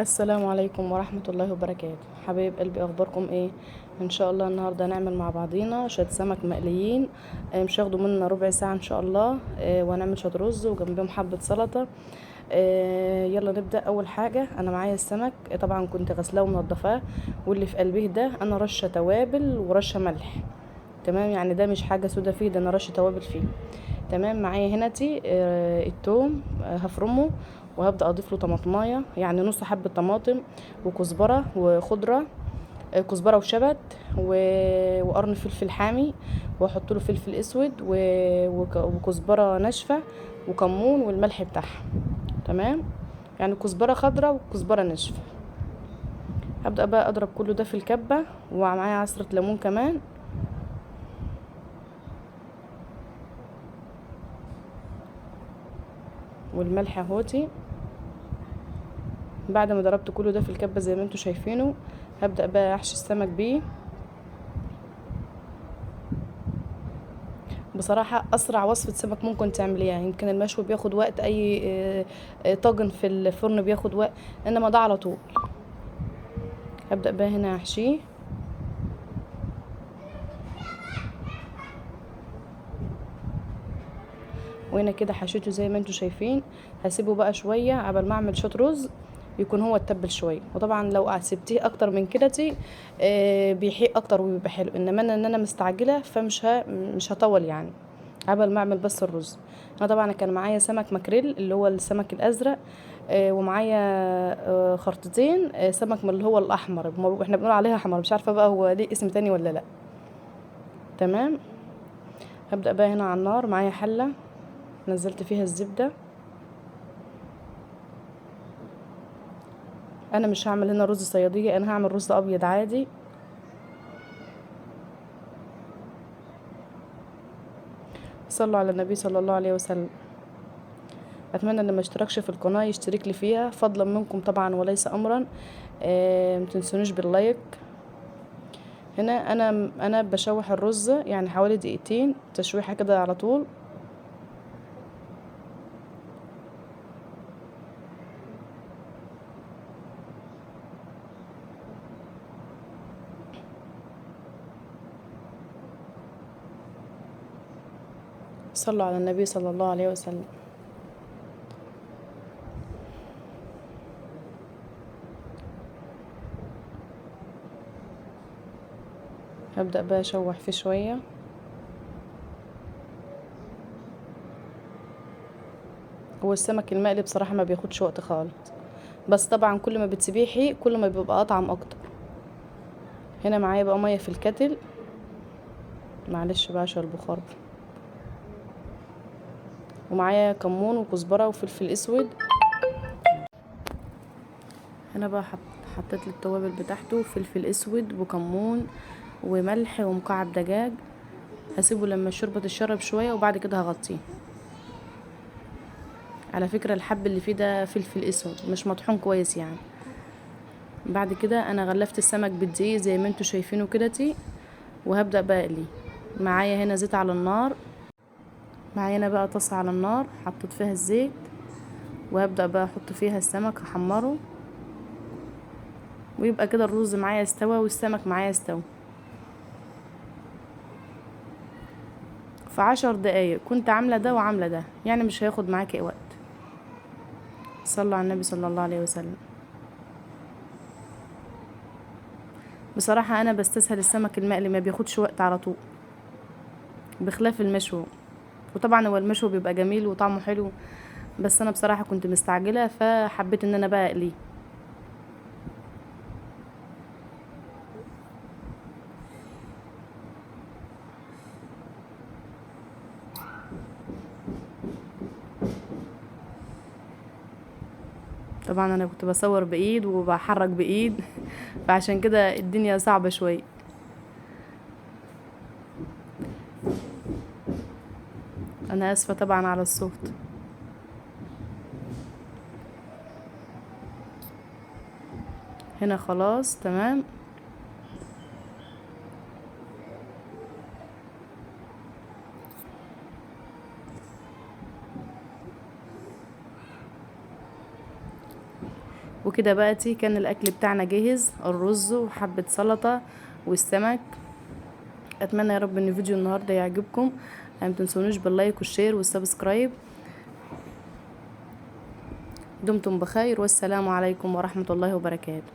السلام عليكم ورحمة الله وبركاته. حبايب قلبي، اخباركم ايه؟ ان شاء الله النهارده هنعمل مع بعضينا شويه سمك مقليين. مش هياخدوا مننا ربع ساعه ان شاء الله. وهنعمل شويه رز وجنبهم حبه سلطه. يلا نبدا. اول حاجه انا معايا السمك، طبعا كنت غسلاه ومنضفاه، واللي في قلبه ده انا رشه توابل ورشه ملح. تمام، يعني ده مش حاجه سودا فيه، ده انا رشه توابل فيه. تمام. معايا هنا التوم، هفرمه وهبدا اضيف له طماطمايه، يعني نص حبه طماطم وكزبره وخضره، كزبره وشبت وقرن فلفل حامي، واحط له فلفل اسود وكزبره ناشفه وكمون والملح بتاعها. تمام، يعني كزبره خضراء وكزبره ناشفه. هبدا بقى اضرب كله ده في الكبه، ومعايا عصره ليمون كمان، والملح اهوتي. بعد ما ضربت كله ده في الكبه زي ما انتوا شايفينه، هبدأ بقى احشي السمك بيه. بصراحة اسرع وصفة سمك ممكن تعمليها. يمكن المشوي بياخد وقت، اي طاجن في الفرن بياخد وقت، انما ده على طول. هبدأ بقى هنا احشيه. وهنا كده حشيته زي ما انتوا شايفين. هسيبه بقى شوية عبال ما اعمل شوط رز يكون هو اتبل شويه. وطبعا لو سبتيه اكتر من كده بيحيق اكتر وبيبقى حلو، انما انا مستعجله فمش مش هطول يعني، قبل ما اعمل بس الرز. انا طبعا كان معايا سمك ماكريل اللي هو السمك الازرق، ومعايا خرطتين سمك من اللي هو الاحمر، احنا بنقول عليها احمر، مش عارفه بقى هو ليه اسم تاني ولا لا. تمام. هبدا بقى هنا على النار، معايا حله نزلت فيها الزبده. انا مش هعمل هنا رز صياديه، انا هعمل رز ابيض عادي. صلوا على النبي صلى الله عليه وسلم. اتمنى اللي ما اشتركش في القناه يشترك لي فيها فضلا منكم طبعا وليس امرا. متنسونوش باللايك. هنا انا بشوح الرز يعني حوالي دقيقتين تشويحه كده على طول. صلوا على النبي صلى الله عليه وسلم. هبدأ بقى اشوح فيه شويه. هو السمك المقلي بصراحه ما بياخدش وقت خالص، بس طبعا كل ما بتسيبيه يحيق كل ما بيبقى اطعم اكتر. هنا معايا بقى ميه في الكتل، معلش بقى عشان البخار. ومعايا كمون وكزبره وفلفل اسود. هنا بقى حطيت له التوابل بتاعته، فلفل اسود وكمون وملح ومكعب دجاج. هسيبه لما الشوربه تتشرب شويه وبعد كده هغطيه. على فكره الحب اللي فيه ده فلفل اسود مش مطحون كويس يعني. بعد كده انا غلفت السمك بالدقيق زي ما انتوا شايفينه كده وهبدا بقى اقليه. معايا هنا زيت على النار. معايا هنا بقى طاسه على النار، حطيت فيها الزيت وهبدا بقى احط فيها السمك احمره، ويبقى كده الرز معايا استوى والسمك معايا استوى. في 10 دقايق كنت عامله ده وعامله ده، يعني مش هياخد معاكي وقت. صلوا على النبي صلى الله عليه وسلم. بصراحه انا بستسهل السمك المقلي، ما بياخدش وقت على طول بخلاف المشوي. وطبعا هو المشوي بيبقى جميل وطعمه حلو، بس انا بصراحه كنت مستعجله فحبيت ان انا بقى اقليه. طبعا انا كنت بصور بايد وبحرك بايد فعشان كده الدنيا صعبه شويه. انا اسفه طبعا على الصوت. هنا خلاص تمام. وكده بقتي كان الاكل بتاعنا جاهز، الرز وحبة سلطة والسمك. اتمنى يا رب ان فيديو النهارده يعجبكم. ما تنسونوش باللايك والشير والسبسكرايب. دمتم بخير، والسلام عليكم ورحمة الله وبركاته.